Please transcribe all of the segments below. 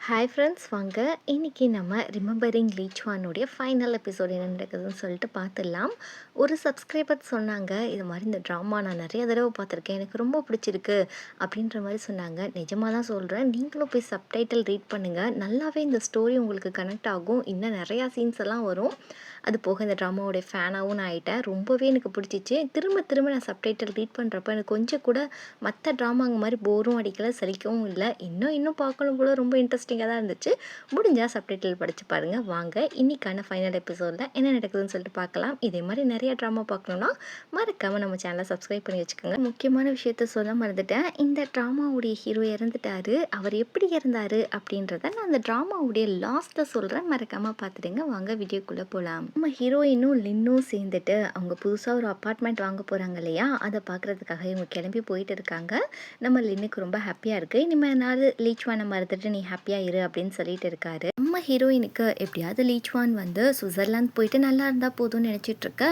Hi friends, வாங்க இன்றைக்கி நம்ம ரிமெம்பரிங் லீச்வானுடைய ஃபைனல் எபிசோட் என்ன நடக்குதுன்னு சொல்லிட்டு பார்த்துடலாம். ஒரு சப்ஸ்கிரைபர் சொன்னாங்க, இது மாதிரி இந்த ட்ராமா நான் நிறைய தடவை பார்த்துருக்கேன், எனக்கு ரொம்ப பிடிச்சிருக்கு அப்படின்ற மாதிரி சொன்னாங்க. நிஜமாக தான் சொல்கிறேன், நீங்களும் போய் சப்டைட்டில் ரீட் பண்ணுங்கள், நல்லாவே இந்த ஸ்டோரி உங்களுக்கு கனெக்ட் ஆகும். இன்னும் நிறையா சீன்ஸ் எல்லாம் வரும். அது போக இந்த ட்ராமாவோடைய ஃபேனாகவும் நான் ஆகிட்டேன். ரொம்பவே எனக்கு பிடிச்சிச்சு. திரும்ப திரும்ப நான் சப்டைட்டில் ரீட் பண்ணுறப்ப எனக்கு கொஞ்சம் கூட மற்ற ட்ராமாங்க மாதிரி போரும் அடிக்கலை, சலிக்கவும் இல்லை. இன்னும் பார்க்கணும் போல ரொம்ப இன்ட்ரெஸ்டிங்காக தான் இருந்துச்சு. முடிஞ்சால் சப்டைட்டில் படித்து பாருங்கள். வாங்க இன்றைக்கான ஃபைனல் எபிசோடில் என்ன நடக்குதுன்னு சொல்லிட்டு பார்க்கலாம். இதே மாதிரி நிறைய ட்ராமா பார்க்கணுன்னா மறக்காமல் நம்ம சேனலை சப்ஸ்கிரைப் பண்ணி வச்சுக்கோங்க. முக்கியமான விஷயத்த சொல்ல மறந்துட்டேன். இந்த ட்ராமாவுடைய ஹீரோ இறந்துட்டார். அவர் எப்படி இறந்தார் அப்படின்றத நான் அந்த ட்ராமாவுடைய லாஸ்ட்டில் சொல்கிறேன். மறக்காமல் பார்த்துடுங்க. வாங்க வீடியோக்குள்ளே போகலாம். நம்ம ஹீரோயினும் லின்னும் சேர்ந்துட்டு அவங்க புதுசாக ஒரு அப்பார்ட்மெண்ட் வாங்க போகிறாங்க இல்லையா, அதை பார்க்குறதுக்காக இவங்க கிளம்பி போயிட்டு இருக்காங்க. நம்ம லின்னுக்கு ரொம்ப ஹாப்பியாக இருக்குது. இனிமேல் நாள் லீச்வானை மறந்துட்டு நீ ஹாப்பியாக இரு அப்படின்னு சொல்லிட்டு இருக்காரு. நம்ம ஹீரோயினுக்கு எப்படியாவது லீச்வான் வந்து சுவிட்சர்லாந்து போயிட்டு நல்லா இருந்தால் போதும்னு நினச்சிட்டு இருக்க.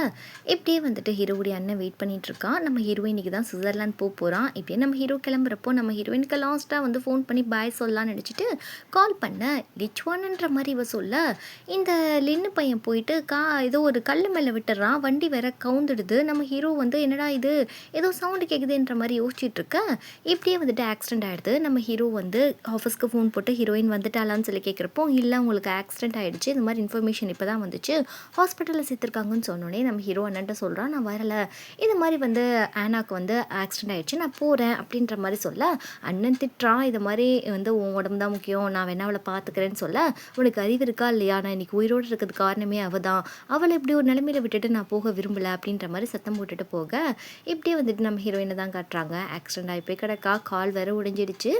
இப்படியே வந்துட்டு ஹீரோவுடைய அண்ணன் வெயிட் பண்ணிட்டு இருக்கான். நம்ம ஹீரோயினுக்கு தான் சுவிட்சர்லாந்து போகிறான். இப்படியே நம்ம ஹீரோ கிளம்புறப்போ நம்ம ஹீரோயினுக்கு லாஸ்ட்டாக வந்து ஃபோன் பண்ணி பாய் சொல்லலாம்னு நினச்சிட்டு கால் பண்ண லீச்வான்ன்ற மாதிரி இவ சொல்ல, இந்த லின்னு பையன் போயிட்டு ஏதோ ஒரு கல் மேலே விட்டுறான். வண்டி வேற கவுந்துடுது. நம்ம ஹீரோ வந்து என்னடா இது ஏதோ சவுண்டு கேட்குதுன்ற மாதிரி யோசிச்சுட்டு இருக்க. இப்படியே வந்துட்டு ஆக்சிடென்ட் ஆகிடுது. நம்ம ஹீரோ வந்து ஆஃபீஸ்க்கு ஃபோன் போட்டு ஹீரோயின் வந்துட்டாலான்னு சொல்லி கேட்குறப்போ, இல்லை உங்களுக்கு ஆக்சிடென்ட் ஆகிடுச்சு, இந்த மாதிரி இன்ஃபர்மேஷன் இப்போ தான் வந்துச்சு, ஹாஸ்பிட்டலில் சேர்த்துருக்காங்கன்னு சொன்னோடனே நம்ம ஹீரோ அண்ணன்ட்ட சொல்கிறான், நான் வரலை, இது மாதிரி வந்து ஆனாக்கு வந்து ஆக்சிடென்ட் ஆகிடுச்சு, நான் போகிறேன் அப்படின்ற மாதிரி சொல்ல, அண்ணன் திட்டுறான். இது மாதிரி வந்து உன் உடம்பு தான் முக்கியம், நான் வேணா அவளை பார்த்துக்கிறேன்னு சொல்ல, உனக்கு அறிவு இருக்கா இல்லையா, நான் இன்றைக்கி உயிரோடு இருக்கிறது காரணமே அவள் தான், அவளை இப்படி ஒரு நிலைமையில விட்டுட்டு நான் போக விரும்பலை அப்படின்ற மாதிரி சத்தம் போட்டுட்டு போக, இப்படியே வந்துட்டு நம்ம ஹீரோயினை தான் காட்டுறாங்க. ஆக்சிடென்ட் ஆகி போய் கிடக்கா, கால் வேற உடைஞ்சிடுச்சு,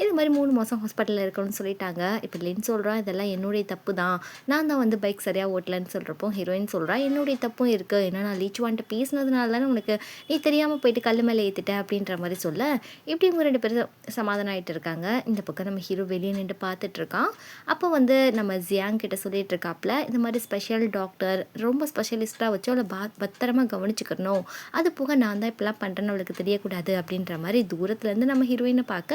இது மாதிரி 3 மாதம் ஹாஸ்பிட்டலில் இருக்கணும்னு சொல்லிட்டாங்க. இப்போ லின் சொல்கிறான், இதெல்லாம் என்னுடைய தப்பு தான், நான் தான் வந்து பைக் சரியாக ஓட்டலன்னு சொல்கிறப்போ ஹீரோயின் சொல்கிறா, என்னுடைய தப்பும் இருக்குது, ஏன்னா நான் லீச்வான்ட்டு பேசினதுனால தானே உனக்கு நீ தெரியாமல் போயிட்டு கல் மேலே ஏற்றிட்டேன் அப்படின்ற மாதிரி சொல்ல, இப்படி இவங்க 2 பேரும் சமாதானம் ஆகிட்டு இருக்காங்க. இந்த பக்கம் நம்ம ஹீரோ வெளியே நின்று பார்த்துட்டு இருக்கான். அப்போ வந்து நம்ம ஜியாங் கிட்ட சொல்லிட்டு இருக்காப்புல, இந்த மாதிரி ஸ்பெஷல் டாக்டர் ரொம்ப ஸ்பெஷலிஸ்ட்டாக வச்சு அவளை பத்திரமா கவனிச்சுக்கணும், அது போக நான் தான் இப்பெல்லாம் பண்ணுறேன்னு அவளுக்கு தெரியக்கூடாது அப்படின்ற மாதிரி தூரத்துலேருந்து நம்ம ஹீரோயினை பார்க்க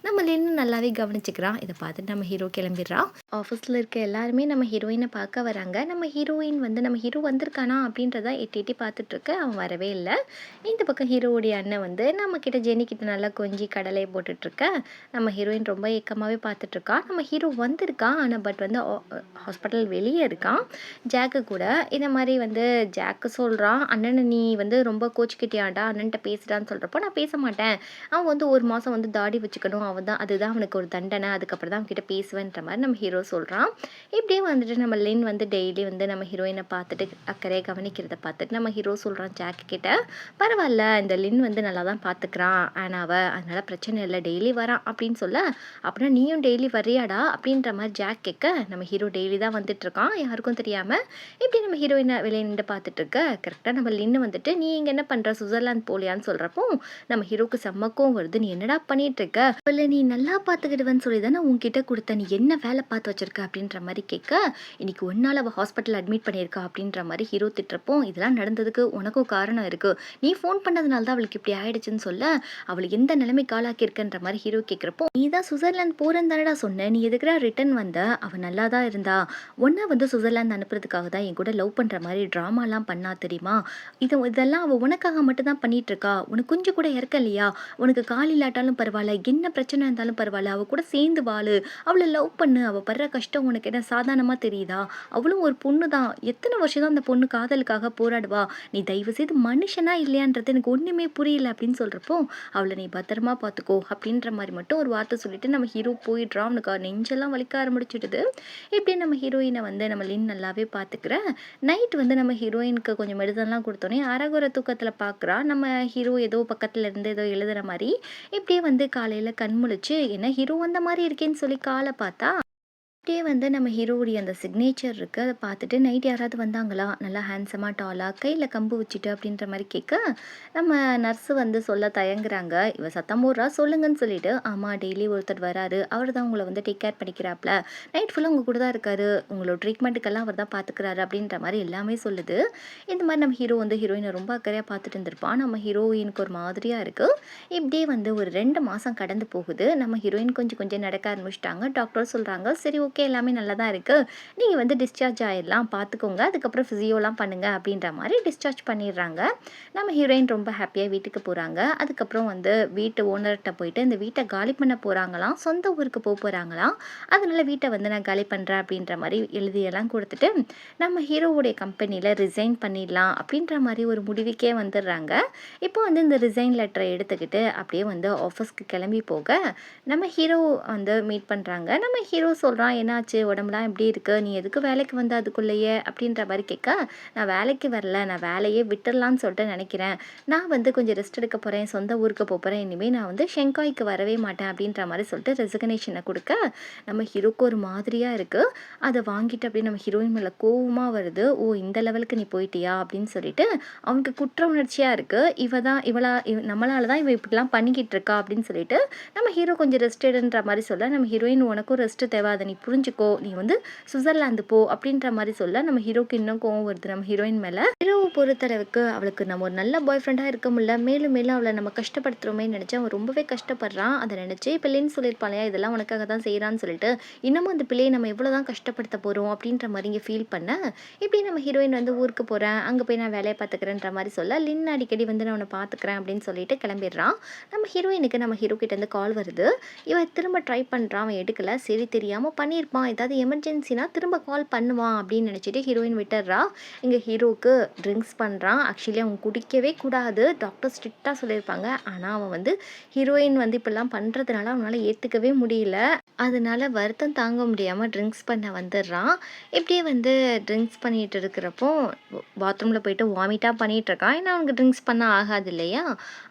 நம்ம லின்னு நல்லாவே கவனிச்சுக்கிறான். இதை பார்த்துட்டு நம்ம ஹீரோ கிளம்பிடுறான். ஆஃபீஸில் இருக்க எல்லாருமே நம்ம ஹீரோயினை பார்க்க வராங்க. நம்ம ஹீரோயின் வந்து நம்ம ஹீரோ வந்திருக்கானா அப்படின்றத எட்டி பார்த்துட்ருக்கு. அவன் வரவே இல்லை. இந்த பக்கம் ஹீரோவுடைய அண்ணன் வந்து நம்ம கிட்ட ஜெனி கிட்ட நல்லா கொஞ்சி கடலையை போட்டுட்ருக்க. நம்ம ஹீரோயின் ரொம்ப ஏக்கமாகவே பார்த்துட்ருக்கான். நம்ம ஹீரோ வந்திருக்கான், ஆனால் பட் வந்து ஹாஸ்பிட்டல் வெளியே இருக்கான் ஜாக்கு கூட. இந்த மாதிரி வந்து ஜாக்கு சொல்கிறான், அண்ணனை நீ வந்து ரொம்ப கோச்சிக்கிட்டியாண்டா, அண்ணன்ட்ட பேசுகிறான்னு சொல்கிறப்போ, நான் பேச மாட்டேன், அவன் வந்து 1 மாதம் வந்து தாடி வச்சுக்கணும், அதுதான் அவனுக்கு ஒரு தண்டனை, அதுக்கப்புறம் தான் அவன்கிட்ட பேசுவேன்ற மாதிரி நம்ம ஹீரோ சொல்கிறான். இப்படியே வந்துட்டு நம்ம லின் வந்து டெய்லி வந்து நம்ம ஹீரோயினை பார்த்துட்டு அக்கறையை கவனிக்கிறத பார்த்துட்டு நம்ம ஹீரோ சொல்கிறான் ஜாக்கு கிட்ட, பரவாயில்ல இந்த லின் வந்து நல்லா தான் பார்த்துக்கிறான் ஆனாவை, அதனால் பிரச்சனை இல்லை, டெய்லி வரான் அப்படின்னு சொல்ல, அப்படின்னா நீயும் டெய்லி வரியாடா அப்படின்ற மாதிரி ஜாக் கேட்க, நம்ம ஹீரோ டெய்லி தான் வந்துட்டுருக்கான் யாருக்கும் தெரியாமல். இப்படி நம்ம ஹீரோயினை வெளியே நின்று பார்த்துட்டு இருக்க. கரெக்டாக நம்ம லின்னு வந்துட்டு, நீ இங்கே என்ன பண்ணுற, சுவிட்சர்லாந்து போலியான்னு சொல்கிறப்போ நம்ம ஹீரோக்கு செம்மக்கும் வருது. நீ என்னடா பண்ணிட்டு இருக்க, இல்லை நீ நல்லா பார்த்துக்கிடுவேன்னு சொல்லி தானே உன்கிட்ட கொடுத்த, நீ என்ன வேலை பார்த்து வச்சிருக்க அப்படின்ற மாதிரி கேட்க, இன்னைக்கு 1 நாள் அவள் ஹாஸ்பிட்டல் அட்மிட் பண்ணியிருக்கா அப்படின்ற மாதிரி ஹீரோ திட்டுறப்போ, இதெல்லாம் நடந்ததுக்கு உனக்கும் காரணம் இருக்குது, நீ ஃபோன் பண்ணதுனால தான் அவளுக்கு இப்படி ஆயிடுச்சுன்னு சொல்ல, அவளை எந்த நிலைமைக்கு ஆளாக்கியிருக்குன்ற மாதிரி ஹீரோ கேட்குறப்போ, நீ தான் சுவிட்சர்லாந்து போகிறேன்னு தானடா சொன்ன, நீ எதுக்குடா ரிட்டன் வந்த, அவள் நல்லா தான் இருந்தா, ஒன்றா வந்து சுவிட்சர்லாந்து அனுப்புறதுக்காக தான் என் கூட லவ் பண்ணுற மாதிரி ட்ராமாலாம் பண்ணா தெரியுமா, இதெல்லாம் அவள் உனக்காக மட்டும்தான் பண்ணிட்டு இருக்கா, உனக்கு கொஞ்சம் கூட இறக்க இல்லையா, உனக்கு கால் இல்லாட்டாலும் பரவாயில்ல, என்ன பிரச்சனை இருந்தாலும் பரவாயில்ல, அவள் கூட சேர்ந்து வாழு, அவளை லவ் பண்ணு, அவள் படுற கஷ்டம் உனக்கு என்ன சாதாரணமாக தெரியுதா, அவளும் ஒரு பொண்ணு தான், எத்தனை வருஷம் தான் அந்த பொண்ணு காதலுக்காக போராடுவா, நீ தயவு செய்து மனுஷனா இல்லையான்றது எனக்கு ஒன்றுமே புரியல அப்படின்னு சொல்கிறப்போ, அவளை நீ பத்திரமா பார்த்துக்கோ அப்படின்ற மாதிரி மட்டும் ஒரு வார்த்தை சொல்லிட்டு நம்ம ஹீரோ போயிடுறான். அவனுக்கு நெஞ்செல்லாம் வலிக்க ஆரம்பிச்சிடுது. இப்படி நம்ம ஹீரோயினை வந்து நம்ம லின் நல்லாவே பார்த்துக்கிற. நைட் வந்து நம்ம ஹீரோயினுக்கு கொஞ்சம் மெடிசன்லாம் கொடுத்தோன்னே அரகுற தூக்கத்தில் பார்க்குறா. நம்ம ஹீரோ ஏதோ பக்கத்தில் இருந்து ஏதோ எழுதுகிற மாதிரி. இப்படியே வந்து காலையில் கண் முழிச்சு என்ன ஹீரோ வந்த மாதிரி இருக்கேன்னு சொல்லி காலை பார்த்தா, இப்படியே வந்து நம்ம ஹீரோவுடைய அந்த சிக்னேச்சர் இருக்குது அதை பார்த்துட்டு நைட் யாராவது வந்தாங்களா நல்லா ஹேண்ட்ஸமாக டாலாக கையில் கம்பு வச்சுட்டு அப்படின்ற மாதிரி கேட்க நம்ம நர்ஸு வந்து சொல்ல தயங்குறாங்க. இவ சத்தம் போடுறா சொல்லுங்கன்னு சொல்லிட்டு, ஆமா டெய்லி ஒருத்தர் வராரு. அவர் தான் உங்கள வந்து டேக் கேர் பண்ணிக்கிறாப்ல. நைட் ஃபுல்லா உங்க கூட தான் இருக்காரு. உங்களோட ட்ரீட்மெண்ட்டுக்கெல்லாம் அவர் தான் பார்த்துக்கிறாரு அப்படின்ற மாரி எல்லாமே சொல்லுது. இந்த மாரி நம்ம ஹீரோ வந்து ஹீரோயின ரொம்ப அக்கறையா பார்த்துட்டு இருந்திருப்பான். நம்ம ஹீரோயினுக்கு ஒரு மாதிரியா இருக்கு. இப்படியே வந்து ஒரு 2 மாசம் கடந்து போகுது. நம்ம ஹீரோயின் கொஞ்சம் கொஞ்சம் நடக்க ஆரம்பிச்சுட்டாங்க. டாக்டர் சொல்றாங்க, "சரி ஓகே எல்லாமே நல்லா தான் இருக்கு. நீங்க வந்து டிஸ்சார்ஜ் ஆயிரலாம். பார்த்துக்கோங்க. அதுக்கப்புறம் ஃபிசியோலாம் பண்ணுங்க." அப்படின்ற மாரி டிஸ்சார்ஜ் பண்ணிடுறாங்க. நம்ம ஹீரோயின் ரொம்ப ஹாப்பியாக வீட்டுக்கு போகிறாங்க. அதுக்கப்புறம் வந்து வீட்டு ஓனர்கிட்ட போயிட்டு இந்த வீட்டை காலி பண்ண போகிறாங்களாம், சொந்த ஊருக்கு போகிறாங்களாம். அதனால வீட்டை வந்து நான் காலி பண்ணுறேன் அப்படின்ற மாதிரி எழுதியெல்லாம் கொடுத்துட்டு நம்ம ஹீரோவுடைய கம்பெனியில் ரிசைன் பண்ணிடலாம் அப்படின்ற மாதிரி ஒரு முடிவுக்கே வந்துடுறாங்க. இப்போ வந்து இந்த ரிசைன் லெட்டரை எடுத்துக்கிட்டு அப்படியே வந்து ஆஃபீஸ்க்கு கிளம்பி போக நம்ம ஹீரோ வந்து மீட் பண்ணுறாங்க. நம்ம ஹீரோ சொல்கிறான், என்னாச்சு உடம்புலாம் எப்படி இருக்குது, நீ எதுக்கு வேலைக்கு வந்த அதுக்குள்ளேயே அப்படின்ற மாதிரி கேட்க, நான் வேலைக்கு வரல, நான் வேலையே விட்டுடலான்னு சொல்லிட்டு நினைக்கிறேன். நான் வந்து கொஞ்சம் ரெஸ்ட் எடுக்க போகிறேன், சொந்த ஊருக்கு போகிறேன், இனிமேல் நான் வந்து ஷெங்காய்க்கு வரவே மாட்டேன் அப்படின்ற மாதிரி சொல்லிட்டு ரெசிக்னேஷனை கொடுக்க நம்ம ஹீரோக்கு ஒரு மாதிரியாக இருக்குது. அதை வாங்கிட்டு அப்படியே நம்ம ஹீரோயின் மேலே கோவமாக வருது. ஓ இந்த லெவலுக்கு நீ போயிட்டியா அப்படின்னு சொல்லிட்டு அவனுக்கு குற்ற உணர்ச்சியாக இருக்குது. நம்மளால தான் இவ இப்படிலாம் பண்ணிக்கிட்டு இருக்கா அப்படின்னு சொல்லிட்டு நம்ம ஹீரோ கொஞ்சம் ரெஸ்ட் எடுன்ற மாதிரி சொல்ல, நம்ம ஹீரோயின் உனக்கும் ரெஸ்ட் தேவை, அதை நீ புரிஞ்சுக்கோ, நீ வந்து சுவிட்சர்லாந்து போ அப்படின்ற மாதிரி சொல்ல நம்ம ஹீரோக்கு இன்னும் கோவம் வருது நம்ம ஹீரோயின் மேலே. ஹீரோவை பொறுத்தளவுக்கு அவளுக்கு நம்ம ஒரு நல்ல பாய் ஃப்ரெண்டாக இருக்க முடியல, மேலும் மேலும் அவளை நம்ம கஷ்டப்படுத்துகிறோமே நினச்சி அவன் ரொம்பவே கஷ்டப்படுறான். அதை நினச்சி பிள்ளைன்னு சொல்லியிருப்பாளையா, இதெல்லாம் உனக்காக தான் செய்கிறான்னு சொல்லிட்டு இன்னமும் அந்த பிள்ளையை நம்ம எவ்வளோ தான் கஷ்டப்படுத்த போகிறோம் அப்படின்ற மாதிரி இங்கே ஃபீல் பண்ண, இப்படி நம்ம ஹீரோயின் வந்து ஊருக்கு போகிறேன், அங்கே போய் நான் வேலையை பார்த்துக்கிறேன்ற மாதிரி சொல்ல, லின் அடிக்கடி வந்து நான் அவனை பார்த்துக்கிறேன் அப்படின்னு சொல்லிட்டு கிளம்பிடுறான். நம்ம ஹீரோயினுக்கு நம்ம ஹீரோ கிட்டேருந்து கால் வருது. இவன் திரும்ப ட்ரை பண்ணுறான், அவன் எடுக்கல. சரி தெரியாமல் பண்ணியிருப்பான், ஏதாவது எமர்ஜென்சினா திரும்ப கால் பண்ணுவான் அப்படின்னு நினச்சிட்டு ஹீரோயின் விட்டுடுறா. இங்கே ஹீரோவுக்கு ட்ரிங்க்ஸ் பண்ணுறான். ஆக்சுவலி அவன் குடிக்கவே கூடாது, டாக்டர் ஸ்ட்ரிக்டாக சொல்லியிருப்பாங்க. ஆனால் அவன் வந்து ஹீரோயின் வந்து இப்படிலாம் பண்ணுறதுனால அவனால் ஏற்றுக்கவே முடியல. அதனால வருத்தம் தாங்க முடியாமல் ட்ரிங்க்ஸ் பண்ண வந்துடுறான். இப்படியே வந்து ட்ரிங்க்ஸ் பண்ணிகிட்டு இருக்கிறப்போ பாத்ரூமில் போயிட்டு வாமிட்டாக பண்ணிகிட்டு இருக்கான். ஏன்னா அவனுக்கு ட்ரிங்க்ஸ் பண்ண ஆகாது இல்லையா.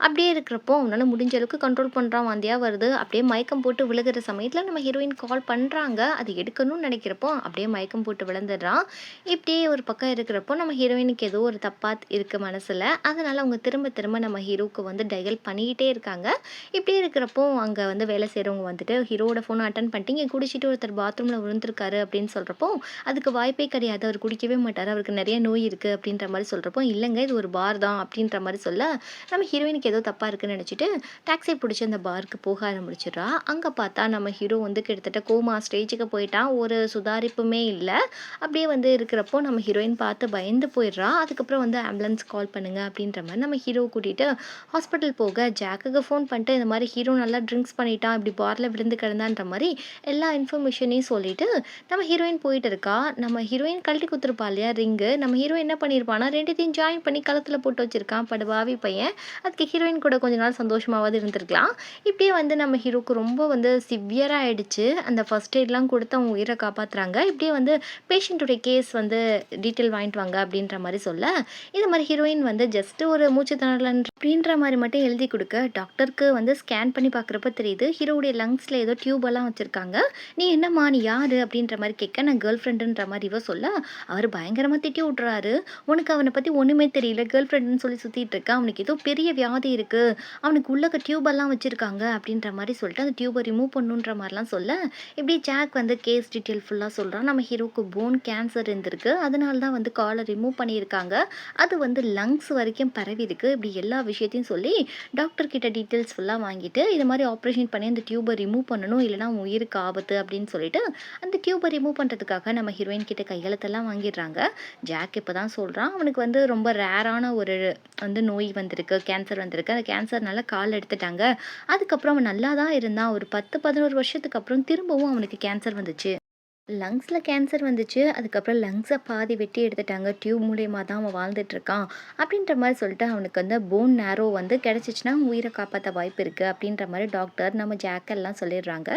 அப்படியே இருக்கிறப்போ அவனால் முடிஞ்ச அளவுக்கு கண்ட்ரோல் பண்ணுறான், வாந்தியாக வருது. அப்படியே மயக்கம் போட்டு விழுகிற சமயத்தில் நம்ம ஹீரோயின் கால் பண்ணுறாங்க. அது எடுக்கணும்னு நினைக்கிறப்போ அப்படியே மயக்கம் போட்டு விழுந்துடுறான். இப்படியே ஒரு பக்கம் இருக்கிறப்போ நம்ம ஹீரோயினுக்கு ஏதோ ஒரு தப்பாக இருக்குது மனசில். அதனால் அவங்க திரும்ப திரும்ப நம்ம ஹீரோவுக்கு வந்து டயல் பண்ணிக்கிட்டே இருக்காங்க. இப்படியே இருக்கிறப்போ அங்கே வந்து வேலை செய்கிறவங்க வந்துட்டு ஹீரோவோட ஃபோனை அட்டன் பண்ணிட்டு, இங்கே குடிச்சிட்டு ஒருத்தர் பாத்ரூமில் விழுந்திருக்காரு அப்படின்னு சொல்கிறப்போ, அதுக்கு வாய்ப்பே கிடையாது, அவர் குடிக்கவே மாட்டார், அவருக்கு நிறைய நோய் இருக்குது அப்படின்ற மாதிரி சொல்கிறப்போ, இல்லைங்க இது ஒரு பார் தான் அப்படின்ற மாதிரி சொல்ல, நம்ம ஹீரோயினுக்கு ஏதோ தப்பாக இருக்குன்னு நினச்சிட்டு டாக்ஸி பிடிச்சி அந்த பாருக்கு போக ஆரம்பிச்சிடுறா. அங்கே பார்த்தா நம்ம ஹீரோ வந்து கிட்டத்தட்ட கோமா ஸ்டேஜுக்கு போயிட்டான், ஒரு சுதாரிப்புமே இல்லை. அப்படியே வந்து இருக்கிறப்போ நம்ம ஹீரோயின் பார்த்து பயந்து போயிடுறா. அதுக்கப்புறம் வந்து ஆம்புலன்ஸ் கால் பண்ணுங்க அப்படின்ற மாதிரி நம்ம ஹீரோவை கூட்டிகிட்டு ஹாஸ்பிட்டல் போக ஜாக்குக்கு ஃபோன் பண்ணிட்டு, இந்த மாதிரி ஹீரோ நல்லா ட்ரிங்க்ஸ் பண்ணிட்டான், இப்படி பாரில் விழுந்து கிடந்தான்ற மாதிரி எல்லா இன்ஃபர்மேஷனையும் சொல்லிட்டு நம்ம ஹீரோயின் போயிட்டு இருக்கா. நம்ம ஹீரோயின் கழட்டி குத்துருப்பா இல்லையா ரிங்கு, நம்ம ஹீரோ என்ன பண்ணியிருப்பானா ரெண்டுத்தையும் ஜாயின் பண்ணி கழுத்தில் போட்டு வச்சிருக்கான் படுபாவி பையன். அதுக்கு ஹீரோயின் கூட கொஞ்ச நாள் சந்தோஷமாவது இருந்திருக்கலாம். இப்படியே வந்து நம்ம ஹீரோக்கு ரொம்ப வந்து சிவியராக ஆயிடுச்சு. அந்த ஃபர்ஸ்ட் எய்ட்லாம் கொடுத்து அவங்க உயிரை காப்பாற்றுறாங்க. இப்படியே வந்து பேஷண்ட்டுடைய கேஸ் வந்து டீட்டெயில் வாங்கிட்டு வாங்க அப்படின்ற மாதிரி சொல்ல, இது மாதிரி ஹீரோயின் வந்து ஜஸ்ட் ஒரு மூச்சு திணறல் அப்படின்ற மாதிரி மட்டும் எழுதி கொடுக்க, டாக்டருக்கு வந்து ஸ்கேன் பண்ணி பார்க்குறப்ப தெரியுது ஹீரோவுடைய லங்ஸில் ஏதோ டியூபெல்லாம் வச்சுருக்காங்க. நீ என்னம்மா நீ யார் அப்படின்ற மாதிரி கேட்க, நான் கேர்ள் ஃப்ரெண்டுன்ற மாதிரி இவ சொல்ல, அவர் பயங்கரமாக திட்டி விட்றாரு. உனக்கு அவனை பற்றி ஒன்றுமே தெரியல, கேர்ள் ஃப்ரெண்டுன்னு சொல்லி சுற்றிட்டு இருக்க, அவனுக்கு ஏதோ பெரிய வியாதி இருக்குது, அவனுக்கு உள்ளக்க டியூபெல்லாம் வச்சுருக்காங்க அப்படின்ற மாதிரி சொல்லிட்டு அந்த டியூபை ரிமூவ் பண்ணுன்ற மாதிரிலாம் சொல்ல, இப்படி ஜாக் வந்து கேஸ் டீட்டெயில் ஃபுல்லாக சொல்கிறான். நம்ம ஹீரோக்கு போன் கேன்சர் இருந்திருக்கு, அதனால தான் வந்து காலை ரிமூவ் பண்ணியிருக்காங்க, அது வந்து லங்ஸ் வரைக்கும் பரவி இருக்கு, இப்படி எல்லா விஷயத்தையும் சொல்லி டாக்டர் கிட்ட டீட்டெயில்ஸ் ஃபுல்லாக வாங்கிட்டு, இது மாதிரி ஆப்ரேஷன் பண்ணி அந்த டியூபை ரிமூவ் பண்ணணும், இல்லைனா உயிருக்கு ஆபத்து அப்படின்னு சொல்லிட்டு அந்த டியூபை ரிமூவ் பண்ணுறதுக்காக நம்ம ஹீரோயின் கிட்ட கையெழுத்தெல்லாம் வாங்கிடுறாங்க. ஜாக் இப்போ தான் சொல்கிறான், அவனுக்கு வந்து ரொம்ப ரேரான ஒரு வந்து நோய் வந்திருக்கு, கேன்சர் வந்திருக்கு, அந்த கேன்சர்னால கால் எடுத்துட்டாங்க. அதுக்கப்புறம் அவன் நல்லா தான் இருந்தான், ஒரு 10-11 வருஷத்துக்கு அப்புறம் திரும்பவும் அவனுக்கு கேன்சர் வந்துச்சு. லங்ஸில் கேன்சர் வந்துச்சு, அதுக்கப்புறம் லங்ஸை பாதி வெட்டி எடுத்துட்டாங்க, டியூப் மூலியமாக தான் அவன் வாழ்ந்துட்டுருக்கான் அப்படின்ற மாதிரி சொல்லிட்டு அவனுக்கு வந்து போன் நேரோ வந்து கிடச்சிச்சின்னா உயிரை காப்பாற்ற வாய்ப்பு இருக்குது அப்படின்ற மாதிரி டாக்டர் நம்ம ஜாக்கெல்லாம் சொல்லிடுறாங்க.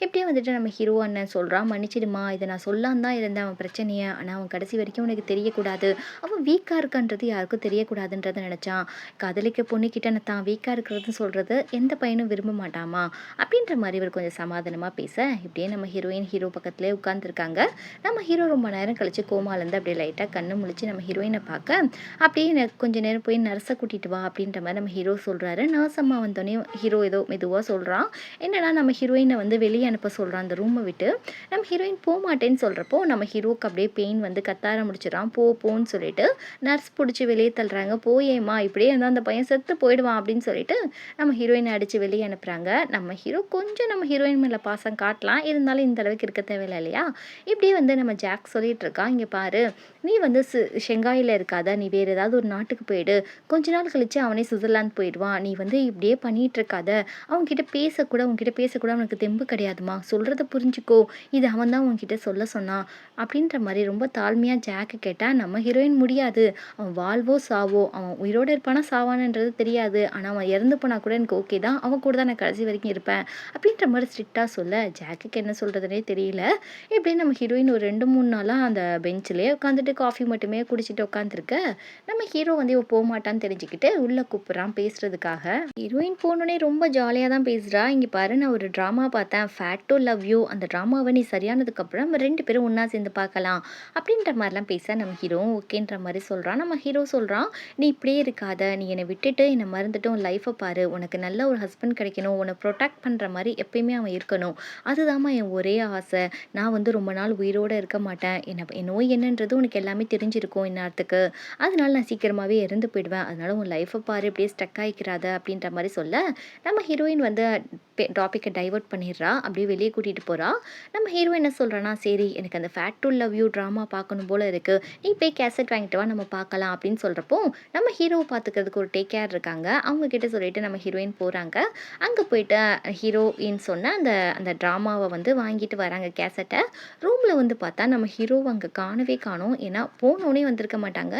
இப்படியே வந்துட்டு நம்ம ஹீரோ அண்ணன் சொல்கிறான், மன்னிச்சிடுமா இதை நான் சொல்லான் தான் இருந்தேன் அவன் பிரச்சனையை, ஆனால் அவன் கடைசி வரைக்கும் உனக்கு தெரியக்கூடாது, அவன் வீக்காக இருக்கான்றது யாருக்கும் தெரியக்கூடாதுன்றதை நினச்சான். காதலிக்க பொண்ணுக்கிட்ட நான் தான் வீக்காக இருக்கிறதுன்னு சொல்கிறது எந்த பையனும் விரும்ப மாட்டாமா அப்படின்ற மாதிரி இவர் கொஞ்சம் சமாதானமாக பேச, இப்படியே நம்ம ஹீரோயின் ஹீரோ பக்கத்துலேயே உட்காந்து உட்காந்துருக்காங்க. நம்ம ஹீரோ ரொம்ப நேரம் கழிச்சு கோமாலேருந்து அப்படியே லைட்டாக கண்ணு முழிச்சு நம்ம ஹீரோயினை பார்க்க, அப்படியே கொஞ்ச நேரம் போய் நர்ஸை கூட்டிட்டு வா அப்படின்ற மாதிரி நம்ம ஹீரோ சொல்கிறாரு. நர்ஸ் அம்மா வந்தோடனே ஹீரோ ஏதோ மெதுவாக சொல்கிறான். என்னன்னா நம்ம ஹீரோயினை வந்து வெளியே அனுப்ப சொல்கிறான் அந்த ரூமை விட்டு. நம்ம ஹீரோயின் போக மாட்டேன்னு சொல்கிறப்போ நம்ம ஹீரோக்கு அப்படியே பெயின் வந்து கத்தார முடிச்சிடறான். போன்னு சொல்லிட்டு நர்ஸ் பிடிச்சி வெளியே தள்ளுறாங்க. போயேம்மா இப்படியே இருந்தால் அந்த பையன் செத்து போயிடுவான் அப்படின்னு சொல்லிட்டு நம்ம ஹீரோயினை அடித்து வெளியே அனுப்புகிறாங்க. நம்ம ஹீரோ கொஞ்சம் நம்ம ஹீரோயின் மேலே பாசம் காட்டலாம், இருந்தாலும் இந்த அளவுக்கு இருக்க தேவையில்லை இல்லையா. இப்படியே வந்து நம்ம ஜாக் சொல்லிட்டு இருக்கான், இங்கே பாரு நீ வந்து ஷெங்காயில் இருக்காத, நீ வேறு ஏதாவது ஒரு நாட்டுக்கு போயிடு, கொஞ்ச நாள் கழிச்சு அவனே சுவிட்சர்லாந்து போயிடுவான், நீ வந்து இப்படியே பண்ணிட்டு இருக்காத, அவன்கிட்ட பேசக்கூட அவனுக்கு தெம்பு கிடையாதுமா, சொல்கிறத புரிஞ்சுக்கோ, இது அவன் தான் உன்கிட்ட சொல்ல சொன்னான் அப்படின்ற மாதிரி ரொம்ப தாழ்மையாக ஜாக்கு கேட்டால் நம்ம ஹீரோயின் முடியாது, அவன் வாழ்வோ சாவோ, அவன் உயிரோடு இருப்பானா சாவானன்றது தெரியாது, ஆனால் அவன் இறந்து போனால் கூட எனக்கு ஓகே தான், அவன் கூட தான் நான் கடைசி வரைக்கும் இருப்பேன் அப்படின்ற மாதிரி ஸ்ட்ரிக்டாக சொல்ல ஜாக்குக்கு என்ன சொல்கிறதுனே தெரியல. இப்படியே நம்ம ஹீரோயின் ஒரு 2-3 நாளாக அந்த பெஞ்சிலே உட்காந்துட்டு காஃபி மட்டுமே குடிச்சிட்டு உட்காந்துருக்க, நம்ம ஹீரோ வந்து இவ போக மாட்டான்னு தெரிஞ்சுக்கிட்டு உள்ளே கூப்பிட்றான் பேசுறதுக்காக. ஹீரோயின் போனோடனே ரொம்ப ஜாலியாக தான் பேசுகிறா. இங்கே பாரு நான் ஒரு ட்ராமா பார்த்தேன், ஃபேட் டு லவ் யூ, அந்த ட்ராமாவை நீ சரியானதுக்கப்புறம் நம்ம 2 பேரும் ஒன்றா சேர்ந்து பார்க்கலாம் அப்படின்ற மாதிரிலாம் பேச நம்ம ஹீரோ ஓகேன்ற மாதிரி சொல்கிறான். நம்ம ஹீரோ சொல்கிறான், நீ இப்படியே இருக்காத, நீ என்னை விட்டுட்டு என்னை மறந்துட்டு உன் லைஃப்பை பாரு, உனக்கு நல்ல ஒரு ஹஸ்பண்ட் கிடைக்கணும், உன்னை ப்ரொடெக்ட் பண்ணுற மாதிரி எப்பயுமே அவன் இருக்கணும், அதுதாம்மா என் ஒரே ஆசை, நான் வந்து ரொம்ப நாள் உயிரோடு இருக்க மாட்டேன், என் நோய் என்னன்றது உனக்கு எல்லாமே தெரிஞ்சிருக்கும் இந்நேரத்துக்கு, அதனால நான் சீக்கிரமாகவே இறந்து போயிடுவேன், அதனால உன் லைஃப்பை பாரு, இப்படியே ஸ்டக் ஆகிக்கிறாத அப்படின்ற மாதிரி சொல்ல நம்ம ஹீரோயின் வந்து டாப்பிக்கை டைவர்ட் பண்ணிடுறா, அப்படியே வெளியே கூட்டிகிட்டு போகிறா. நம்ம ஹீரோ என்ன சொல்கிறான்னா, சரி எனக்கு அந்த fated to love you drama பார்க்கணும் போல் இருக்குது, நீ போய் கேசட் வாங்கிட்டு வா நம்ம பார்க்கலாம் அப்படின்னு சொல்கிறப்போ நம்ம ஹீரோவை பார்த்துக்கிறதுக்கு ஒரு டேக் கேர் இருக்காங்க, அவங்க கிட்ட சொல்லிட்டு நம்ம ஹீரோயின் போகிறாங்க. அங்கே போயிட்டு ஹீரோயின் சொன்ன அந்த அந்த ட்ராமாவை வந்து வாங்கிட்டு வராங்க கேசட்டை. ரூமில் வந்து பார்த்தா நம்ம ஹீரோவை அங்கே காணவே காணோம், ஏன்னா போனோடனே வந்திருக்க மாட்டாங்க,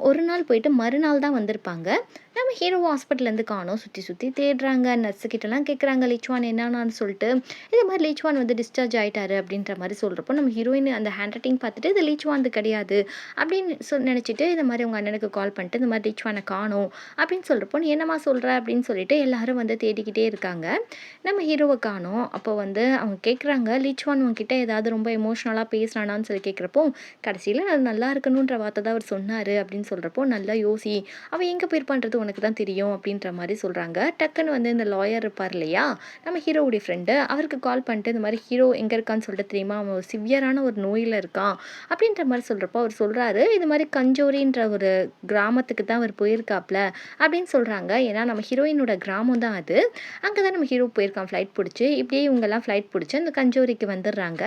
ஒரு நாள் போயிட்டு மறுநாள் தான் வந்திருப்பாங்க. நம்ம ஹீரோவை ஹாஸ்பிட்டல்லேருந்து காணோம், சுற்றி தேடுறாங்க, நர்ஸுக்கிட்டலாம் கேட்குறாங்க லிச்வான் என்னான்னு சொல்லிட்டு, இது மாதிரி லிச்வான் வந்து டிஸ்சார்ஜ் ஆகிட்டாரு அப்படின்ற மாதிரி சொல்கிறப்போ நம்ம ஹீரோயின் அந்த ஹேண்ட் ரைட்டிங் பார்த்துட்டு இது லிச்வான் கிடையாது அப்படின்னு நினச்சிட்டு இந்த மாதிரி அவங்க அண்ணனுக்கு கால் பண்ணிட்டு இந்த மாதிரி லிச்வானை காணோம் அப்படின்னு சொல்கிறப்போ, நீ என்னம்மா சொல்கிற அப்படின்னு சொல்லிட்டு எல்லாரும் வந்து தேடிக்கிட்டே இருக்காங்க. நம்ம ஹீரோவை காணோம். அப்போ வந்து அவங்க கேட்குறாங்க, லிச்வான் உங்ககிட்ட ஏதாவது ரொம்ப எமோஷ்னலாக பேசுகிறானான்னு சொல்லி கேட்குறப்போ, கடைசியில் அது நல்லா இருக்கணுன்ற வார்த்தை தான் அவர் சொன்னார் அப்படின்னு சொல்கிறப்போ, நல்லா யோசி, அவன் எங்கே போயிருப்பான்றது உனக்கு தான் தெரியும் அப்படின்ற மாதிரி சொல்கிறாங்க. டக்குன்னு வந்து இந்த லாயர் இருப்பார் இல்லையா நம்ம ஹீரோவுடைய ஃப்ரெண்டு, அவருக்கு கால் பண்ணிட்டு இந்த மாதிரி ஹீரோ எங்கே இருக்கான்னு சொல்லிட்டு தெரியுமா, அவன் ஒரு சிவியரான ஒரு நோயில் இருக்கான் அப்படின்ற மாதிரி சொல்கிறப்போ அவர் சொல்கிறாரு, இது மாதிரி கஞ்சோரின்ற ஒரு கிராமத்துக்கு தான் அவர் போயிருக்காப்ல அப்படின்னு சொல்கிறாங்க. ஏன்னா நம்ம ஹீரோயினோட கிராமம் தான் அது, அங்கே தான் நம்ம ஹீரோ போயிருக்கான் ஃப்ளைட் பிடிச்சி. இப்படியே இவங்கெல்லாம் ஃப்ளைட் பிடிச்சி அந்த கஞ்சோரிக்கு வந்துடுறாங்க.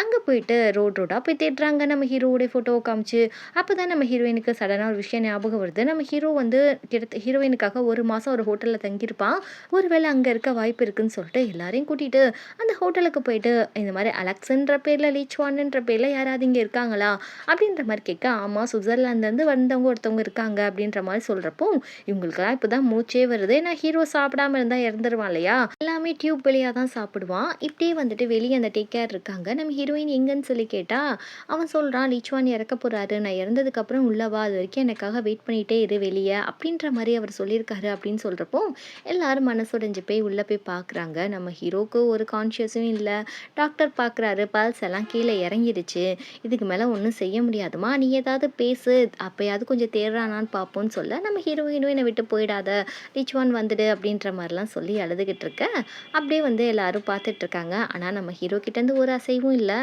அங்கே போயிட்டு ரோடாக போய் தேடுறாங்க, நம்ம ஹீரோவுடைய ஃபோட்டோவை காமிச்சு. அப்போ தான் நம்ம ஹீரோயினுக்கு சடனாக ஒரு விஷயம் ஞாபகம் வருது, நம்ம ஹீரோ வந்து ஹீரோயினுக்காக 1 மாதம் ஒரு ஹோட்டலில் தங்கியிருப்பான், ஒருவேளை அங்கே இருக்க வாய்ப்பு இருக்குன்னு சொல்லிட்டு எல்லாரையும் கூட்டிகிட்டு அந்த ஹோட்டலுக்கு போயிட்டு இந்த மாதிரி அலெக்ஸ்ன்ற பேரில் லிச்வான்ன்ற பேரில் யாராவது இங்கே இருக்காங்களா அப்படின்ற மாதிரி கேட்க, ஆமாம் சுவிட்சர்லாந்துலேருந்து வந்தவங்க ஒருத்தவங்க இருக்காங்க அப்படின்ற மாதிரி சொல்கிறப்போ, இவங்களுக்கெல்லாம் இப்போ தான் மூச்சே வருது, ஏன்னா ஹீரோ சாப்பிடாம இருந்தால் இறந்துருவான் இல்லையா, எல்லாமே டியூப் வழியாக தான் சாப்பிடுவான். இப்படியே வந்துட்டு வெளியே அந்த டேக் கேர் இருக்காங்க. நம்ம ஹீரோயின் எங்கன்னு சொல்லி கேட்டால் அவன் சொல்கிறான், லிச்வான் இறக்க போகிறாரு, நான் இறந்ததுக்கப்புறம் உள்ளவா, அது வரைக்கும் எனக்காக வெயிட் பண்ணிகிட்டே இரு வெளியே அப்படின்ற மாதிரி அவர் சொல்லியிருக்காரு அப்படின்னு சொல்கிறப்போ எல்லாரும் மனசுடைஞ்சு போய் உள்ளே போய் பார்க்குறாங்க. நம்ம ஹீரோக்கு ஒரு கான்ஷியஸும் இல்லை, டாக்டர் பார்க்குறாரு, பல்ஸ் எல்லாம் கீழே இறங்கிடுச்சு, இதுக்கு மேலே ஒன்றும் செய்ய முடியாதுமா, நீ ஏதாவது பேசு, அப்போயாவது கொஞ்சம் தேடுறானான்னு பார்ப்போம்னு சொல்ல நம்ம ஹீரோயினும் என்னை விட்டு போயிடாத, லிச்வான் வந்துடு அப்படின்ற மாதிரிலாம் சொல்லி அழுதுகிட்டு இருக்க, அப்படியே வந்து எல்லாரும் பார்த்துட்ருக்காங்க. ஆனால் நம்ம ஹீரோ கிட்டேருந்து ஒரு அசைவும் இல்லை.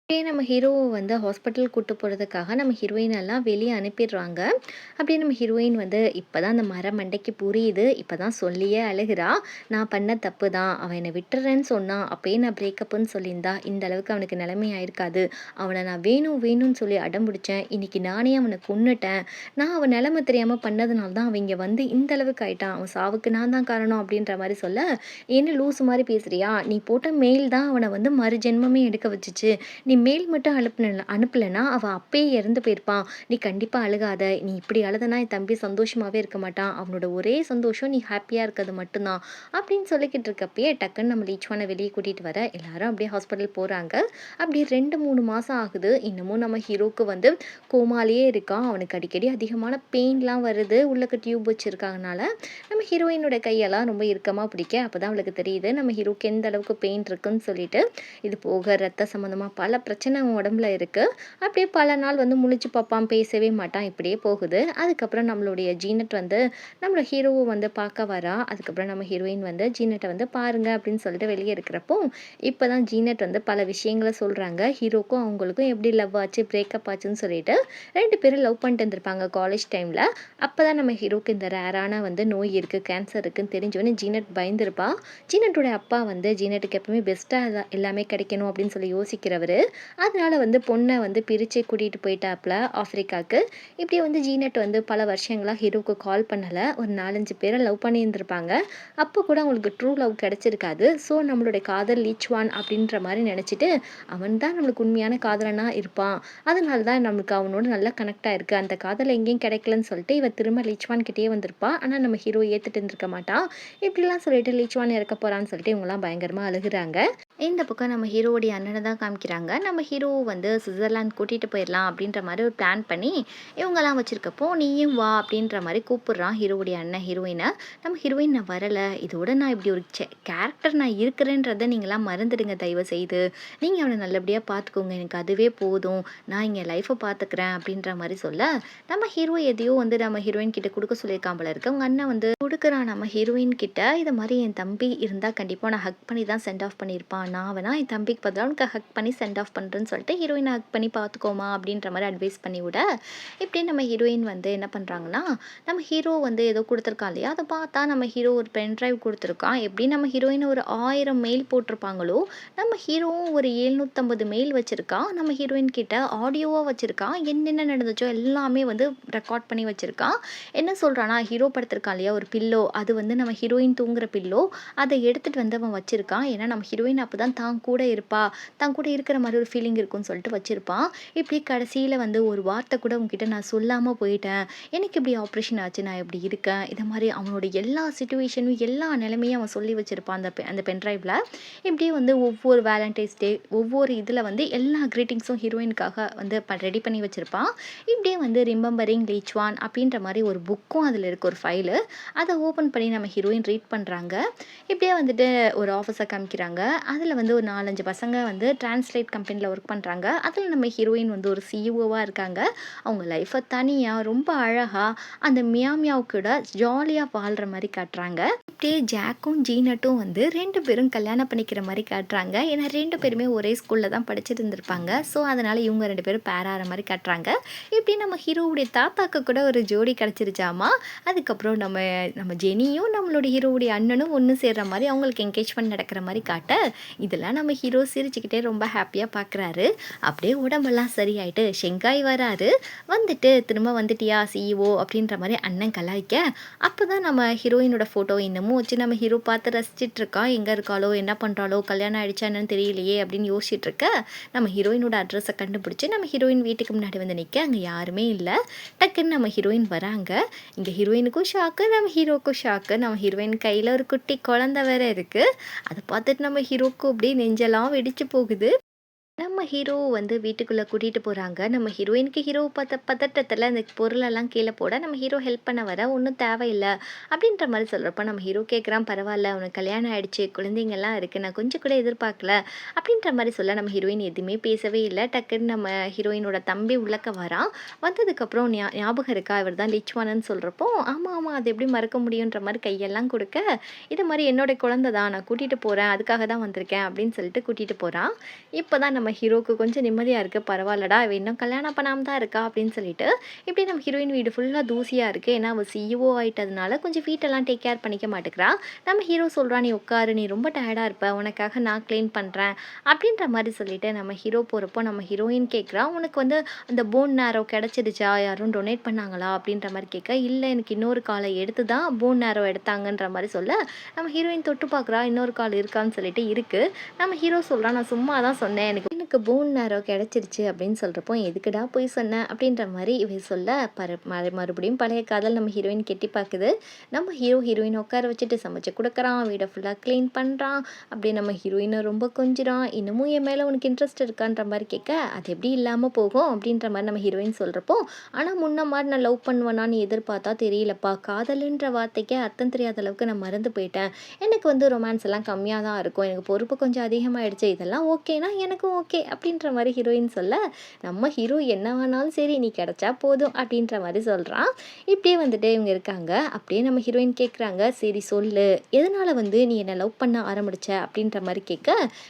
அப்படியே நம்ம ஹீரோவை வந்து ஹாஸ்பிட்டல் கூட்டு போகிறதுக்காக நம்ம ஹீரோயின் எல்லாம் வெளியே அனுப்பிடுறாங்க. அப்படியே நம்ம ஹீரோயின் வந்து இப்போ தான் அந்த மண்டைக்கு புரியுது, இப்போ தான் சொல்லியே அழுகிறா, நான் பண்ண தப்பு தான், அவன் என்னை விட்டுறேன்னு சொன்னான், அப்பயே நான் பிரேக்கப்புன்னு சொல்லியிருந்தா இந்த அளவுக்கு அவனுக்கு நிலைமை ஆயிருக்காது, அவனை நான் வேணும்னு சொல்லி அடம் பிடிச்சேன், இன்றைக்கி நானே அவனை கொன்னுட்டேன், நான் அவன் நிலைமை தெரியாமல் பண்ணதுனால தான் அவன் இங்கே வந்து இந்த அளவுக்கு ஆயிட்டான், அவன் சாவுக்கு நான் தான் காரணம் அப்படின்ற மாதிரி சொல்ல, என்ன லூஸ் மாதிரி பேசுறியா, நீ போட்ட மெயில் தான் அவனை வந்து மறு ஜென்மமே எடுக்க வச்சுச்சு, நீ மெயில் மட்டும் அனுப்பலைன்னா அவன் அப்பயே இறந்து போயிருப்பான், நீ கண்டிப்பாக அழுகாத, நீ இப்படி அழுதனா என் தம்பி சந்தோஷமாகவே இருக்க மாட்டான், அவனோட ஒரே சந்தோஷம் நீ ஹாப்பியாக இருக்கிறது மட்டும்தான் அப்படின்னு சொல்லிக்கிட்டு இருக்கப்பயே டக்குன்னு நம்ம லிச்வானை வெளியே கூட்டிகிட்டு வர எல்லாரும் அப்படியே ஹாஸ்பிட்டல் போகிறாங்க. அப்படியே 2-3 மாதம் ஆகுது, இன்னமும் நம்ம ஹீரோக்கு வந்து கோமாலேயே இருக்கான், அவனுக்கு அடிக்கடி அதிகமான பெயின்லாம் வருது, உள்ளக்கு டியூப் வச்சுருக்காங்கனால நம்ம ஹீரோயினோட கையெல்லாம் ரொம்ப இறுக்கமாக பிடிக்க, அப்போ தான் அவளுக்கு தெரியுது நம்ம ஹீரோக்கு எந்த அளவுக்கு பெயின் இருக்குன்னு சொல்லிட்டு. இது போக ரத்த சம்மந்தமாக பல பிரச்சனை அவன் உடம்புல இருக்குது. அப்படியே பல நாள் வந்து முழிச்சு பார்ப்பான், பேசவே மாட்டான், இப்படியே போகுது. அதுக்கப்புறம் நம்மளுடைய ஜீனட் வந்து நம்மளோட ஹீரோவை வந்து பார்க்க வரா. அதுக்கப்புறம் நம்ம ஹீரோயின் வந்து ஜீனட்டை வந்து பாருங்க அப்படின்னு சொல்லிட்டு வெளியே இருக்கிறப்போ, இப்போ தான் ஜீனட் வந்து பல விஷயங்கள சொல்கிறாங்க. ஹீரோக்கும் அவங்களுக்கும் எப்படி லவ் ஆச்சு, பிரேக்கப் ஆச்சுன்னு சொல்லிட்டு 2 பேரும் லவ் பண்ணிட்டு இருந்திருப்பாங்க காலேஜ் டைமில். அப்போ தான் நம்ம ஹீரோக்கு இந்த ரேரான வந்து நோய் இருக்குது, கேன்சர் இருக்குன்னு தெரிஞ்சோடனே ஜீனட் பயந்துருப்பா. ஜீனட்டோட அப்பா வந்து ஜீனட்டுக்கு எப்பவுமே பெஸ்ட்டாக எல்லாமே கிடைக்கணும் அப்படின்னு சொல்லி யோசிக்கிறவர். அதனால வந்து பொண்ணை வந்து பிரித்து கூட்டிகிட்டு போயிட்டாப்புல ஆஃப்ரிக்காவுக்கு. இப்படியே வந்து ஜீனட் வந்து பல வருஷங்களாக ஹீரோவுக்கு கால் பண்ணலை. ஒரு 4-5 பேரை லவ் பண்ணியிருந்திருப்பாங்க. அப்போ கூட அவங்களுக்கு ட்ரூ லவ் கிடச்சிருக்காது. ஸோ நம்மளுடைய காதல் லீச்வான் அப்படின்ற மாதிரி நினச்சிட்டு அவன் தான் நம்மளுக்கு உண்மையான காதலனாக இருப்பான். அதனால தான் நம்மளுக்கு அவனோட நல்லா கனெக்ட் ஆயிருக்கு. அந்த காதல் எங்கேயும் கிடைக்கலன்னு சொல்லிட்டு இவ திரும்ப லீச்வான் கிட்டேயே வந்திருப்பா. ஆனால் நம்ம ஹீரோ ஏற்றுட்டு இருந்திருக்க மாட்டான். இப்படிலாம் சொல்லிட்டு லீச்வான் இறக்க போகிறான்னு சொல்லிட்டு இவங்கெல்லாம் பயங்கரமாக அழுகுறாங்க. இந்த பக்கம் நம்ம ஹீரோவுடைய அண்ணனை தான் காமிக்கிறாங்க. நம்ம ஹீரோ வந்து சுவிட்சர்லாந்து கூட்டிகிட்டு போயிடலாம் அப்படின்ற மாதிரி ஒரு பிளான் பண்ணி இவங்கெல்லாம் வச்சுருக்கப்போ நீயும் வா அப்படின்ற மாதிரி கூப்பிடுறான் ஹீரோவுடைய அண்ணன் ஹீரோயினை. நம்ம ஹீரோயின் நான் வரலை, இதோட நான் இப்படி ஒரு கேரக்டர் நான் இருக்கிறேன்றதை நீங்களாம் மறந்துடுங்க தயவு செய்து. நீங்கள் அவனை நல்லபடியாக பார்த்துக்கோங்க, எனக்கு அதுவே போதும், நான் இங்கே லைஃப்பை பார்த்துக்கிறேன் அப்படின்ற மாதிரி சொல்ல, நம்ம ஹீரோ எதையோ வந்து நம்ம ஹீரோயின் கிட்ட கொடுக்க சொல்லியிருக்கான் போல இருக்கு. அவங்க அண்ணன் வந்து கொடுக்குறான் நம்ம ஹீரோயின் கிட்ட. இது மாதிரி என் தம்பி இருந்தால் கண்டிப்பாக நான் ஹக் பண்ணி தான் சென்ட் ஆஃப் பண்ணியிருப்பான். நான் வேணா என் தம்பிக்கு பதிலாக உனக்கு ஹக் பண்ணி சென்ட் ஆஃப் பண்ணுறேன்னு சொல்லிட்டு ஹீரோயினை ஹக் பண்ணி பார்த்துக்கோமா அப்படின்ற மாதிரி அட்வைஸ் பண்ணி விட, இப்படி நம்ம ஹீரோயின் வந்து என்ன பண்ணுறாங்கன்னா, நம்ம ஹீரோ வந்து ஏதோ கொடுத்துருக்கான் இல்லையா, அதை பார்த்தா நம்ம ஹீரோ ஒரு பென் ட்ரைவ் கொடுத்துருக்கான். எப்படி நம்ம ஹீரோயின் ஒரு 1000 மெயில் போட்டிருப்பாங்களோ, நம்ம ஹீரோவும் ஒரு 750 மெயில் வச்சுருக்கான். நம்ம ஹீரோயின் கிட்ட ஆடியோவாக வச்சுருக்கான். என்னென்ன நடந்துச்சோ எல்லாமே வந்து ரெக்கார்ட் பண்ணி வச்சுருக்கான். என்ன சொல்கிறான்னா, ஹீரோ படுத்திருக்கான் இல்லையா ஒரு பில்லோ, அது வந்து நம்ம ஹீரோயின் தூங்குற பில்லோ, அதை எடுத்துகிட்டு வந்து அவன் வச்சுருக்கான். ஏன்னா நம்ம ஹீரோயின் அப்போ தான் தான் கூட இருப்பா, தான் கூட இருக்கிற மாதிரி ஒரு ஃபீலிங் இருக்குன்னு சொல்லிட்டு வச்சுருப்பான். இப்படி கடைசியில் வந்து ஒரு வார்த்தை கூட உங்ககிட்ட நான் சொல்லாமல் போயிட்டேன், எனக்கு இப்படி ஆப்ரேஷன் ஆச்சு, நான் இப்படி இருக்கேன், இதை மாதிரி அவனோட எல்லா சிச்சுவேஷனும் எல்லா நிலைமையும் அவன் சொல்லி வச்சுருப்பான் அந்த பென்ட்ரைவில். இப்படி வந்து ஒவ்வொரு வேலண்டைன்ஸ் டே ஒவ்வொரு இதில் வந்து எல்லா க்ரீட்டிங்ஸும் ஹீரோயினுக்காக வந்து ரெடி பண்ணி வச்சுருப்பான். இப்படியே வந்து ரிமெம்பரிங் லீச்வான் அப்படின்ற மாதிரி ஒரு புக்கும் அதில் இருக்க ஒரு ஃபைலு. அதை ஓப்பன் பண்ணி நம்ம ஹீரோயின் ரீட் பண்ணுறாங்க. இப்படியே வந்துட்டு ஒரு ஆஃபீஸை காமிக்கிறாங்க. அதில் வந்து ஒரு 4-5 பசங்க வந்து டிரான்ஸ்லேட் கம்பெனியில் ஒர்க் பண்ணுறாங்க. அதில் நம்ம ஹீரோயின் வந்து ஒரு சிஇஓவாக இருக்காங்க. அவங்க லைஃப்பை தனியாக ரொம்ப அழகாக அந்த மியாமியாவு கூட ஜாலியாக வாழ்கிற மாதிரி காட்டுறாங்க. இப்படியே ஜாக்கும் ஜீனட்டும் வந்து 2 பேரும் கல்யாணம் பண்ணிக்கிற மாதிரி காட்டுறாங்க. ஏன்னா 2 பேருமே ஒரே ஸ்கூலில் தான் படிச்சுட்டு இருந்திருப்பாங்க. ஸோ அதனால் இவங்க 2 பேரும் பேர் ஆகிற மாதிரி காட்டுறாங்க. இப்படி நம்ம ஹீரோவுடைய தாத்தாக்கு கூட ஒரு ஜோடி கிடச்சிருச்சாமா. அதுக்கப்புறம் நம்ம நம்ம ஜெனியும் நம்மளுடைய ஹீரோவுடைய அண்ணனும் ஒன்று சேர்ற மாதிரி அவங்களுக்கு என்கேஜ்மெண்ட் நடக்கிற மாதிரி காட்ட, இதெல்லாம் நம்ம ஹீரோ சிரிச்சுக்கிட்டே ரொம்ப ஹாப்பியாக பார்க்குறாரு. அப்படியே உடம்பெல்லாம் சரியாயிட்டு ஷெங்காய் வராரு. வந்துட்டு திரும்ப வந்துட்டியா சிஇஓ அப்படின்ற மாதிரி அண்ணன் கலாய்க்க, அப்போ தான் நம்ம ஹீரோயினோட ஃபோட்டோ இன்னமும் வச்சு நம்ம ஹீரோ பார்த்து ரசிச்சிட்டு இருக்கான். எங்கே இருக்காளோ, என்ன பண்ணுறாளோ, கல்யாணம் ஆகிடுச்சா என்னன்னு தெரியலையே அப்படின்னு யோசிச்சுட்டு இருக்க, நம்ம ஹீரோயினோட அட்ரஸை கண்டுபிடிச்சி நம்ம ஹீரோயின் வீட்டுக்கு முன்னாடி வந்து நிற்க, அங்கே யாருமே இல்லை. டக்குன்னு நம்ம ஹீரோயின் வராங்க. இங்கே ஹீரோயினுக்கும் ஷாக்கு, நம்ம ஹீரோக்கும் ஷாக்கு. நம்ம ஹீரோயின் கையில் ஒரு குட்டி குழந்தை வேற இருக்குது. அதை பார்த்துட்டு நம்ம ஹீரோக்கும் அப்படியே நெஞ்செல்லாம் வெடிச்சு போகுது. நம்ம ஹீரோ வந்து வீட்டுக்குள்ளே கூட்டிகிட்டு போகிறாங்க. நம்ம ஹீரோயினுக்கு ஹீரோ பதட்டத்தில் அந்த பொருளெல்லாம் கீழே போட, நம்ம ஹீரோ ஹெல்ப் பண்ண வர ஒன்றும் தேவையில்லை அப்படின்ற மாதிரி சொல்கிறப்ப நம்ம ஹீரோ கேட்குறான், பரவாயில்ல உனக்கு கல்யாணம் ஆகிடுச்சு, குழந்தைங்கள்லாம் இருக்குது, நான் கொஞ்சம் கூட எதிர்பார்க்கல அப்படின்ற மாதிரி சொல்ல, நம்ம ஹீரோயின் எதுவுமே பேசவே இல்லை. டக்குன்னு நம்ம ஹீரோயினோட தம்பி உள்ளக்க வரான். வந்ததுக்கப்புறம் ஞாபகம் இருக்கா இவர் தான் லிச்வானன்னு சொல்கிறப்போ, ஆமாம் ஆமாம் அது எப்படி மறக்க முடியுன்ற மாதிரி கையெல்லாம் கொடுக்க, இது மாதிரி என்னோட குழந்தை தான், நான் கூட்டிகிட்டு போகிறேன், அதுக்காக தான் வந்திருக்கேன் அப்படின்னு சொல்லிட்டு கூட்டிகிட்டு போகிறான். இப்போ தான் நம்ம ஹீரோக்கு கொஞ்சம் நிம்மதியாக இருக்குது. பரவாயில்லடா இவ இன்னும் கல்யாணம் பண்ணாமல் தான் இருக்கா அப்படின்னு சொல்லிட்டு, இப்படி நம்ம ஹீரோயின் வீடு ஃபுல்லாக தூசியாக இருக்குது. ஏன்னா அவள் சிஇஓ ஆகிட்டதுனால கொஞ்சம் வீட்டெல்லாம் டேக் கேர் பண்ணிக்க மாட்டேங்கிறா. நம்ம ஹீரோ சொல்கிறான், நீ உட்காரு, நீ ரொம்ப டயர்டாக இருப்ப, உனக்காக நான் க்ளீன் பண்ணுறேன் அப்படின்ற மாதிரி சொல்லிட்டு நம்ம ஹீரோ போகிறப்போ நம்ம ஹீரோயின் கேட்குறா, உனக்கு வந்து அந்த போன் நேரோ கிடச்சிடுச்சா, யாரும் டொனேட் பண்ணாங்களா அப்படின்ற மாதிரி கேட்க, இல்லை எனக்கு இன்னொரு காலை எடுத்து தான் போன் நேரோ எடுத்தாங்கன்ற மாதிரி சொல்ல, நம்ம ஹீரோயின் தொட்டு பார்க்குறா, இன்னொரு கால் இருக்கான்னு சொல்லிட்டு இருக்குது. நம்ம ஹீரோ சொல்கிறான், நான் சும்மா தான் சொன்னேன், எனக்கு போன் நேரோ கிடச்சிருச்சு அப்படின்னு சொல்கிறப்போ, எதுக்குடா போய் சொன்னேன் அப்படின்ற மாதிரி இவ சொல்ல, மறுபடியும் பழைய காதல் நம்ம ஹீரோயின் கெட்டி பார்க்குது. நம்ம ஹீரோயின் உட்கார வச்சுட்டு சமைச்சு கொடுக்குறான், வீடை ஃபுல்லாக க்ளீன் பண்ணுறான். அப்படியே நம்ம ஹீரோயினை ரொம்ப கொஞ்சிறான். இன்னமும் என் மேலே உனக்கு இன்ட்ரெஸ்ட் இருக்கான்ற மாதிரி கேட்க, அது எப்படி இல்லாமல் போகும் அப்படின்ற மாதிரி நம்ம ஹீரோயின் சொல்கிறப்போ, ஆனால் முன்ன மாதிரி நான் லவ் பண்ணுவேனான்னு எதிர்பார்த்தா தெரியலப்பா, காதல்ன்ற வார்த்தைக்கே அர்த்தம் தெரியாத அளவுக்கு நான் மறந்து போயிட்டேன், எனக்கு வந்து ரொமான்ஸ் எல்லாம் கம்மியாக தான் இருக்கும், எனக்கு பொறுப்பு கொஞ்சம் அதிகமாகிடுச்சு, இதெல்லாம் ஓகேனா எனக்கும் ஓகே அப்படின்ற மாதிரி ஹீரோயின் சொல்ல, நம்ம ஹீரோ என்ன வேணாலும் சரி நீ கிடைச்சா போதும் அப்படின்ற மாதிரி சொல்கிறான். இப்படியே வந்துட்டு இவங்க இருக்காங்க. அப்படியே நம்ம ஹீரோயின் கேட்குறாங்க, சரி சொல்லு, எதனால் வந்து நீ என்னை லவ் பண்ண ஆரம்பிச்ச அப்படின்ற மாதிரி கேட்க,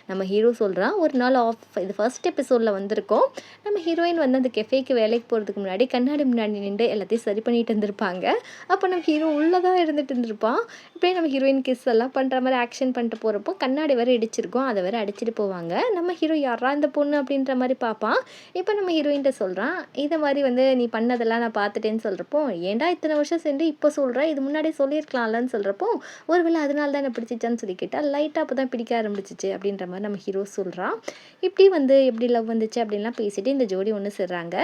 நம்ம ஹீரோ சொல்கிறான், ஒரு நாள் இது ஃபர்ஸ்ட் எபிசோடில் வந்திருக்கோம். நம்ம ஹீரோயின் வந்து அந்த கெஃபேக்கு வேலைக்கு போகிறதுக்கு முன்னாடி கண்ணாடி முன்னாடி நின்று எல்லாத்தையும் சரி பண்ணிட்டு இருந்திருப்பாங்க. அப்போ நம்ம ஹீரோ உள்ளே தான் இருந்துட்டு இருந்திருப்பான். இப்படியே நம்ம ஹீரோயின் கிஸ் எல்லாம் பண்ணுற மாதிரி ஆக்ஷன் பண்ணிட்டு போகிறப்போ கண்ணாடி வேறு இடிச்சிருக்கோம், அதை வேறு அடிச்சுட்டு போவாங்க. நம்ம ஹீரோ யாரா இந்த பொண்ணு அப்படின்ற மாதிரி பார்ப்பான். இப்போ நம்ம ஹீரோயின்கிட்ட சொல்கிறான், இதை மாதிரி வந்து நீ பண்ணதெல்லாம் நான் பார்த்துட்டேன்னு சொல்கிறப்போ, ஏன்டா இத்தனை வருஷம் சென்று இப்போ சொல்கிறேன், இது முன்னாடி சொல்லியிருக்கலாம்லன்னு சொல்கிறப்போ, ஒருவேளை அதனால தான் என்ன பிடிச்சிச்சான்னு சொல்லி கேட்டால், லைட்டாக அப்போ தான் பிடிக்க ஆரம்பிச்சிச்சு அப்படின்ற மாதிரி நம்ம ஹீரோ சொல்கிறான். இப்படி வந்து எப்படி லவ் வந்துச்சு அப்படின்லாம் பேசிட்டு இந்த ஜோடி ஒன்று சேர்றாங்க.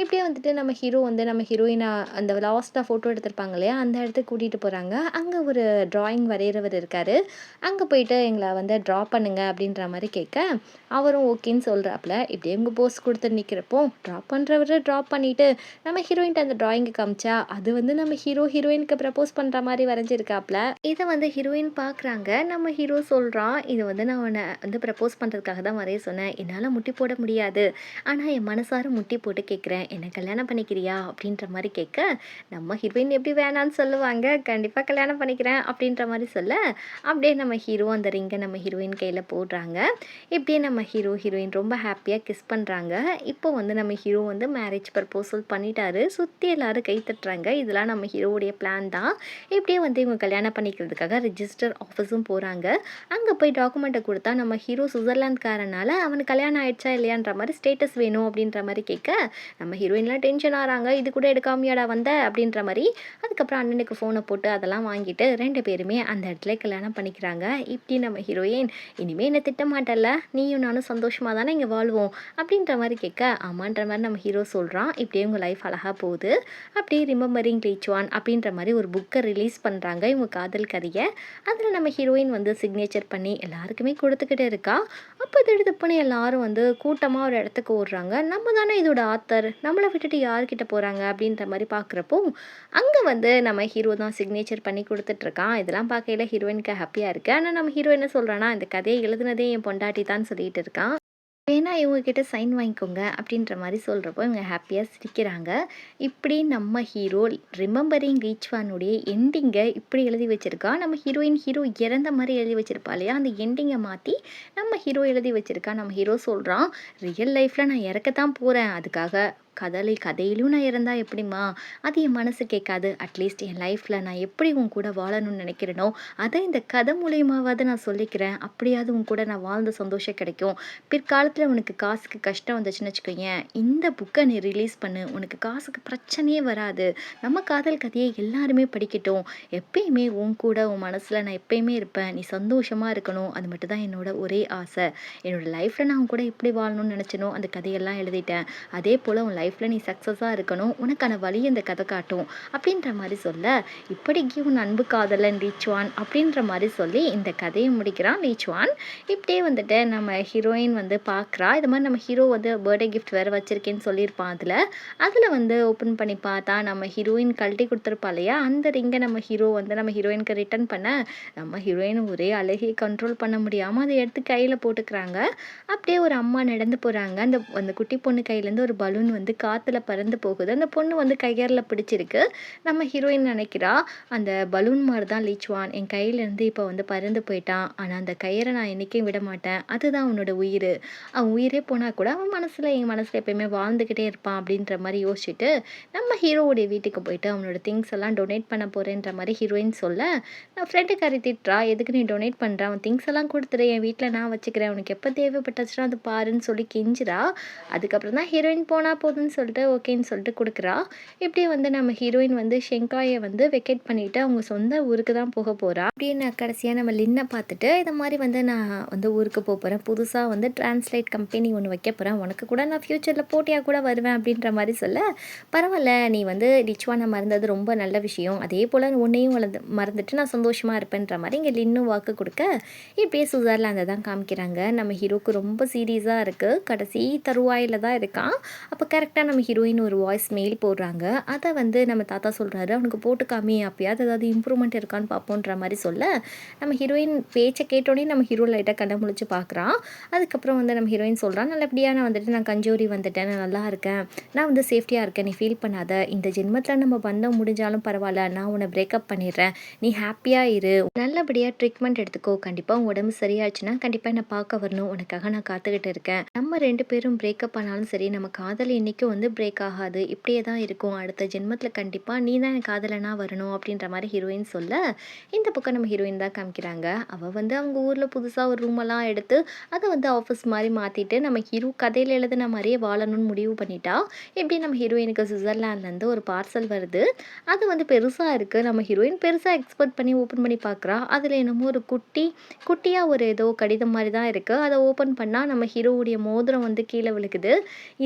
இப்படியே வந்துட்டு நம்ம ஹீரோ வந்து நம்ம ஹீரோயினை அந்த லாஸ்ட்டாக ஃபோட்டோ எடுத்திருப்பாங்க இல்லையா, அந்த இடத்துக்கு கூட்டிகிட்டு போகிறாங்க. அங்கே ஒரு ட்ராயிங் வரைகிறவர் இருக்கார். அங்கே போயிட்டு எங்களை வந்து ட்ரா பண்ணுங்க அப்படின்ற மாதிரி கேட்க, அவரும் ஓகேன்னு சொல்கிறாப்புல. இப்படியே இவங்க போஸ் கொடுத்து நிற்கிறப்போ ட்ரா பண்ணுறவர் ட்ரா பண்ணிவிட்டு நம்ம ஹீரோயின்ட்டு அந்த ட்ராயிங்கை காமிச்சா, அது வந்து நம்ம ஹீரோயினுக்கு ப்ரப்போஸ் பண்ணுற மாதிரி வரைஞ்சிருக்காப்புல. இதை வந்து ஹீரோயின் பார்க்குறாங்க. நம்ம ஹீரோ சொல்கிறான், இது வந்து நான் உன்னை வந்து ப்ரப்போஸ் பண்ணுறதுக்காக தான் வரைய சொன்னேன், என்னால் முட்டி போட முடியாது, ஆனால் என் மனசார முட்டி போட்டு கேட்குறேன், என்னை கல்யாணம் பண்ணிக்கிறியா அப்படின்ற மாதிரி கேட்க, நம்ம ஹீரோயின் எப்படி வேணான்னு சொல்லுவாங்க, கண்டிப்பாக கல்யாணம் பண்ணிக்கிறேன் அப்படின்ற மாதிரி சொல்ல, அப்படியே நம்ம ஹீரோ அந்த ரிங்கை நம்ம ஹீரோயின் கையில் போடுறாங்க. இப்படியே நம்ம ஹீரோயின் ரொம்ப ஹாப்பியாக கிஸ் பண்ணுறாங்க. இப்போ வந்து நம்ம ஹீரோ வந்து மேரேஜ் ப்ரப்போசல் பண்ணிட்டாரு. சுற்றி எல்லாரும் கை தட்டுறாங்க. இதெல்லாம் நம்ம ஹீரோவுடைய பிளான் தான். இப்படியே வந்து இவங்க கல்யாணம் பண்ணிக்கிறதுக்காக ரிஜிஸ்டர் ஆஃபீஸும் போகிறாங்க. அங்கே போய் டாக்குமெண்ட்டை கொடுத்தா நம்ம ஹீரோ சுவிட்சர்லாந்துக்காரனால அவனுக்கு கல்யாணம் ஆயிடுச்சா இல்லையான்ற மாதிரி ஸ்டேட்டஸ் வேணும் அப்படின்ற மாதிரி கேட்க, நம்ம ஹீரோயின்லாம் டென்ஷன் ஆகிறாங்க. இது கூட எடுக்காமையாடா வந்த அப்படின்ற மாதிரி. அதுக்கப்புறம் அண்ணனுக்கு ஃபோனை போட்டு அதெல்லாம் வாங்கிட்டு 2 பேருமே அந்த இடத்துல கல்யாணம் பண்ணிக்கிறாங்க. இப்படி நம்ம ஹீரோயின், இனிமேல் என்ன திட்ட மாட்டல, நீயும் நானும் சந்தோஷமாக தானே இங்கே வாழ்வோம் அப்படின்ற மாதிரி கேட்க, ஆமான்ற மாதிரி நம்ம ஹீரோ சொல்கிறான். இப்படியே இவங்க லைஃப் அழகாக போகுது. அப்படியே ரிமெம்பரிங் லீச்வான் அப்படின்ற மாதிரி ஒரு புக்கை ரிலீஸ் பண்ணுறாங்க இவங்க காதல் கதையை. அதில் நம்ம ஹீரோயின் வந்து சிக்னேச்சர் பண்ணி எல்லாருக்குமே கொடுத்துக்கிட்டே இருக்கா. அப்போ இது எடுத்து பண்ணி எல்லாரும் வந்து கூட்டமாக ஒரு இடத்துக்கு ஓடுறாங்க. நம்ம தானே இதோட ஆத்தர், நம்மளை விட்டுட்டு யார்கிட்ட போகிறாங்க அப்படின்ற மாதிரி பார்க்குறப்போ, அங்கே வந்து நம்ம ஹீரோ தான் சிக்னேச்சர் பண்ணி கொடுத்துட்ருக்கான். இதெல்லாம் பார்க்கையில் ஹீரோயினுக்கு ஹாப்பியாக இருக்குது. ஆனால் நம்ம ஹீரோ என்ன சொல்கிறான்னா, இந்த கதையை எழுதுனதே என் பொண்டாட்டி தான் சொல்லிட்டு இருக்கான், வேணா இவங்ககிட்ட சைன் வாங்கிக்கோங்க அப்படின்ற மாதிரி சொல்கிறப்போ இவங்க ஹாப்பியாக சிரிக்கிறாங்க. இப்படி நம்ம ஹீரோ ரிமெம்பரிங் ரீச்வானுடைய எண்டிங்கை இப்படி எழுதி வச்சுருக்கா. நம்ம ஹீரோ இறந்த மாதிரி எழுதி வச்சுருப்பா இல்லையா, அந்த எண்டிங்கை மாற்றி நம்ம ஹீரோ எழுதி வச்சுருக்கா. நம்ம ஹீரோ சொல்கிறான், ரியல் லைஃப்பில் நான் இறக்கத்தான் போகிறேன், அதுக்காக கதையிலும் நான் இருந்தா எப்படிம்மா, அது என் மனசு கேட்காது. அட்லீஸ்ட் என் லைஃப்பில் நான் எப்படி உன் கூட வாழணும்னு நினைக்கிறேனோ அதை இந்த கதை மூலியமாவது நான் சொல்லிக்கிறேன். அப்படியாவது உன் கூட நான் வாழ்ந்த சந்தோஷம் கிடைக்கும். பிற்காலத்தில் உனக்கு காசுக்கு கஷ்டம் வந்துச்சுன்னு வச்சுக்கோயேன், இந்த புக்கை நீ ரிலீஸ் பண்ணு, உனக்கு காசுக்கு பிரச்சனையே வராது. நம்ம காதல் கதையை எல்லாருமே படிக்கட்டும். எப்பயுமே உன் கூட உன் மனசில் நான் எப்பயுமே இருப்பேன். நீ சந்தோஷமாக இருக்கணும், அது மட்டும் தான் என்னோட ஒரே ஆசை. என்னோட லைஃப்பில் நான் உன் கூட எப்படி வாழணும்னு நினச்சனோ அந்த கதையெல்லாம் எழுதிட்டேன். அதே போல் உன் லைஃப்பில் நீ சக்ஸஸாக இருக்கணும், உனக்கான வழி இந்த கதை காட்டும் அப்படின்ற மாதிரி சொல்ல, இப்படிக்கு உன் அன்பு காதலன் லீச்வான் அப்படின்ற மாதிரி சொல்லி இந்த கதையை முடிக்கிறான் லீச்வான். இப்படியே வந்துட்டு நம்ம ஹீரோயின் வந்து பார்க்குறா. இது மாதிரி நம்ம ஹீரோ வந்து பர்த்டே கிஃப்ட் வேறு வச்சுருக்கேன்னு சொல்லியிருப்பான். அதில் வந்து ஓப்பன் பண்ணி பார்த்தா நம்ம ஹீரோயின் கழட்டி கொடுத்துருப்பா இல்லையா, அந்த ரிங்கை நம்ம ஹீரோ வந்து நம்ம ஹீரோயினுக்கு ரிட்டர்ன் பண்ண, நம்ம ஹீரோயின் ஒரே அழகியை கண்ட்ரோல் பண்ண முடியாமல் அதை எடுத்து கையில் போட்டுக்கிறாங்க. அப்படியே ஒரு அம்மா நடந்து போகிறாங்க. அந்த அந்த குட்டி பொண்ணு கையிலேருந்து ஒரு பலூன் வந்து காற்றுல பறந்து போகுது. அந்த பொண்ணு வந்து கையரில் பிடிச்சிருக்கு. நம்ம ஹீரோயின் நினைக்கிறா, அந்த பலூன் மாதிரி தான் லீச்வான் என் கையிலேருந்து இப்போ வந்து பறந்து போயிட்டான், ஆனால் அந்த கயிறை நான் என்றைக்கும் விட மாட்டேன், அதுதான் அவனோட உயிர், அவன் உயிரே போனால் கூட அவன் என் மனசில் எப்பயுமே வாழ்ந்துக்கிட்டே இருப்பான் அப்படின்ற மாதிரி யோசிச்சுட்டு நம்ம ஹீரோவுடைய வீட்டுக்கு போயிட்டு அவனோட திங்ஸ் எல்லாம் டொனேட் பண்ண போகிறேன்ற மாதிரி ஹீரோயின் சொல்ல, நான் ஃப்ரெண்டுக்காரி திட்டுறா, எதுக்கு நீ டொனேட் பண்ணுற, அவன் திங்ஸ் எல்லாம் கொடுத்துரு, என் வீட்டில் நான் வச்சுக்கிறேன், உனக்கு எப்போ தேவைப்பட்டுச்சுன்னா அது பாருன்னு சொல்லி கெஞ்சிரா. அதுக்கப்புறம் தான் ஹீரோயின் போனால் போதுன்னு சொல்லிட்டு ஓகேன்னு சொல்லிட்டு கொடுக்குறா. இப்படியே வந்து நம்ம ஹீரோயின் வந்து ஷெங்காயை வந்து வெக்கேட் பண்ணிவிட்டு அவங்க சொந்த ஊருக்கு தான் போக போகிறா. அப்படியே நான் கடைசியாக நம்ம லின்னை பார்த்துட்டு, இது மாதிரி வந்து நான் வந்து ஊருக்கு போகிறேன், புதுசாக வந்து டிரான்ஸ்லேட் கம்பெனி ஒன்று வைக்க போகிறேன், உனக்கு கூட நான் ஃப்யூச்சரில் போட்டியாக கூட வருவேன் அப்படின்ற மாதிரி சொல்ல, பரவாயில்ல, நீ வந்து லிச்வானை மறந்தது ரொம்ப நல்ல விஷயம், அதே போல் உன்னையும் மறந்துட்டு நான் சந்தோஷமாக இருப்பேன்ற மாதிரி இங்கே லின்னும் வாக்கு கொடுக்க, இப்படியே சுவிட்சர்லாந்தை தான் காமிக்கிறாங்க. நம்ம ஹீரோக்கு ரொம்ப சீரியஸாக இருக்குது, கடைசி தருவாயில் தான் இருக்கான். அப்போ கரெக்ட் கரெக்டாக நம்ம ஹீரோயின் ஒரு வாய்ஸ் மெயில் போடுறாங்க. அதை வந்து நம்ம தாத்தா சொல்கிறாரு, அவனுக்கு போட்டு காமி, அப்பயாவது ஏதாவது இம்ப்ரூவ்மெண்ட் இருக்கான்னு பார்ப்போன்ற மாதிரி சொல்ல, நம்ம ஹீரோயின் பேச்சை கேட்டோடனே நம்ம ஹீரோ லைட்டாக கண்ணை முழிச்சு பார்க்குறான். அதுக்கப்புறம் வந்து நம்ம ஹீரோயின் சொல்கிறான், நல்லபடியாக நான் வந்துட்டு நான் கஞ்சோரி வந்துட்டேன், நான் நல்லா இருக்கேன், நான் வந்து சேஃப்டியாக இருக்கேன், நீ ஃபீல் பண்ணாத, இந்த ஜென்மத்தில் நம்ம பந்தம் முடிஞ்சாலும் பரவாயில்ல, நான் உன்னை பிரேக்கப் பண்ணிடுறேன், நீ ஹாப்பியாக இரு, நல்லபடியாக ட்ரீட்மெண்ட் எடுத்துக்கோ, கண்டிப்பாக உன் உடம்பு சரியாச்சுன்னா கண்டிப்பாக என்னை பார்க்க வரணும், உனக்காக நான் காத்துக்கிட்டு இருக்கேன், நம்ம 2 பேரும் பிரேக்கப் பண்ணாலும் சரி நம்ம காதல் என்றைக்கும் வந்து பிரேக் ஆகாது, இப்படியே தான் இருக்கும், அடுத்த ஜென்மத்தில் கண்டிப்பாக நீ தான் எனக்கு காதலனா வரணும் அப்படின்ற மாதிரி ஹீரோயின் சொல்ல, இந்த பக்கம் நம்ம ஹீரோயின் தான் காமிக்கிறாங்க. அவள் வந்து அவங்க ஊரில் புதுசாக ஒரு ரூமெல்லாம் எடுத்து அதை வந்து ஆஃபீஸ் மாதிரி மாற்றிட்டு நம்ம ஹீரோ கதையில் எழுதின மாதிரியே வாழணும்னு முடிவு பண்ணிட்டா. இப்படி நம்ம ஹீரோயினுக்கு சுவிட்சர்லாண்ட்லேருந்து ஒரு பார்சல் வருது. அது வந்து பெருசாக இருக்குது. நம்ம ஹீரோயின் பெருசாக எக்ஸ்பெக்ட் பண்ணி ஓப்பன் பண்ணி பார்க்குறா. அதில் என்னமோ ஒரு குட்டியாக ஒரு ஏதோ கடிதம் மாதிரி தான் இருக்குது. அதை ஓப்பன் பண்ணால் நம்ம ஹீரோவுடைய மோதிரம் வந்து கீழே விழுகுது.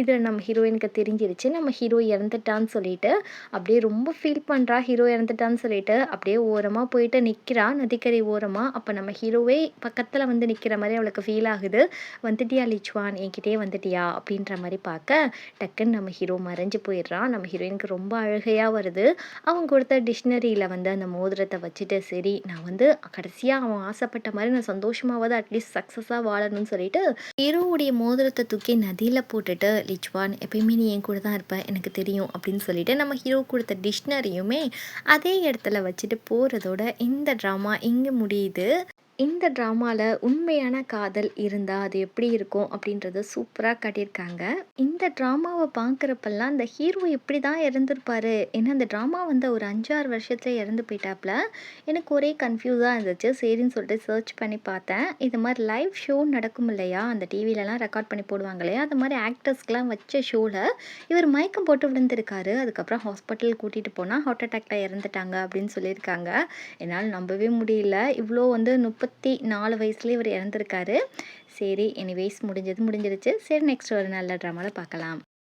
இதில் நம்ம ஹீரோயினுக்கு தெரிஞ்சிருச்சு நம்ம ஹீரோ இறந்துட்டான்னு சொல்லிட்டு. அப்படியே ரொம்ப ஃபீல் பண்ணுறா, ஹீரோ இறந்துட்டான்னு சொல்லிட்டு. அப்படியே ஓரமாக போயிட்டு நிற்கிறா, நதிக்கரை ஓரமாக. அப்போ நம்ம ஹீரோவே பக்கத்தில் வந்து நிற்கிற மாதிரி அவளுக்கு ஃபீல் ஆகுது. வந்துட்டியா லிச்சுவான், என்கிட்டயே வந்துட்டியா அப்படின்ற மாதிரி பார்க்க, டக்குன்னு நம்ம ஹீரோ மறைஞ்சு போயிடுறான். நம்ம ஹீரோயினுக்கு ரொம்ப அழுகையாக வருது. அவங்க கொடுத்த டிக்ஷனரியில் வந்து அந்த மோதிரத்தை வச்சுட்டு, சரி நான் வந்து கடைசியாக அவன் ஆசைப்பட்ட மாதிரி நான் சந்தோஷமாவது அட்லீஸ்ட் சக்ஸஸாக வாழணும்னு சொல்லிட்டு ஹீரோவுடைய மோதிரத்தை தூக்கி நதியில் போட்டுட்டு, லிச்வான் எப்பயுமே நீ என் கூட தான் இருப்ப எனக்கு தெரியும் அப்படின்னு சொல்லிட்டு நம்ம ஹீரோ கொடுத்த டிக்ஷனரியுமே அதே இடத்துல வச்சுட்டு போகிறதோட இந்த ட்ராமா இங்கே முடியுது. இந்த ட்ராமாவில் உண்மையான காதல் இருந்தால் அது எப்படி இருக்கும் அப்படின்றத சூப்பராக காட்டியிருக்காங்க. இந்த ட்ராமாவை பார்க்குறப்பெல்லாம் அந்த ஹீரோ எப்படி தான் இறந்துருப்பாரு, ஏன்னா அந்த ட்ராமா வந்து ஒரு 5-6 வருஷத்துல இறந்து போயிட்டாப்புல. எனக்கு ஒரே கன்ஃபியூஸாக இருந்துச்சு. சரின்னு சொல்லிட்டு சர்ச் பண்ணி பார்த்தேன். இது மாதிரி லைவ் ஷோ நடக்கும் இல்லையா, அந்த டிவிலலாம் ரெக்கார்ட் பண்ணி போடுவாங்க இல்லையா, அது மாதிரி ஆக்டர்ஸ்க்கெலாம் வச்ச ஷோவில் இவர் மயக்கம் போட்டு விழுந்திருக்காரு. அதுக்கப்புறம் ஹாஸ்பிட்டல் கூட்டிகிட்டு போனால் ஹார்ட் அட்டாக்ல இறந்துட்டாங்க அப்படின்னு சொல்லியிருக்காங்க. என்னால் நம்பவே முடியல. இவ்வளோ வந்து 34 வயசுலேயே இவர் இறந்துருக்காரு. சரி, எனிவேஸ் முடிஞ்சது முடிஞ்சிருச்சு. சரி, நெக்ஸ்ட் ஒரு நல்ல ட்ராமாவில் பார்க்கலாம்.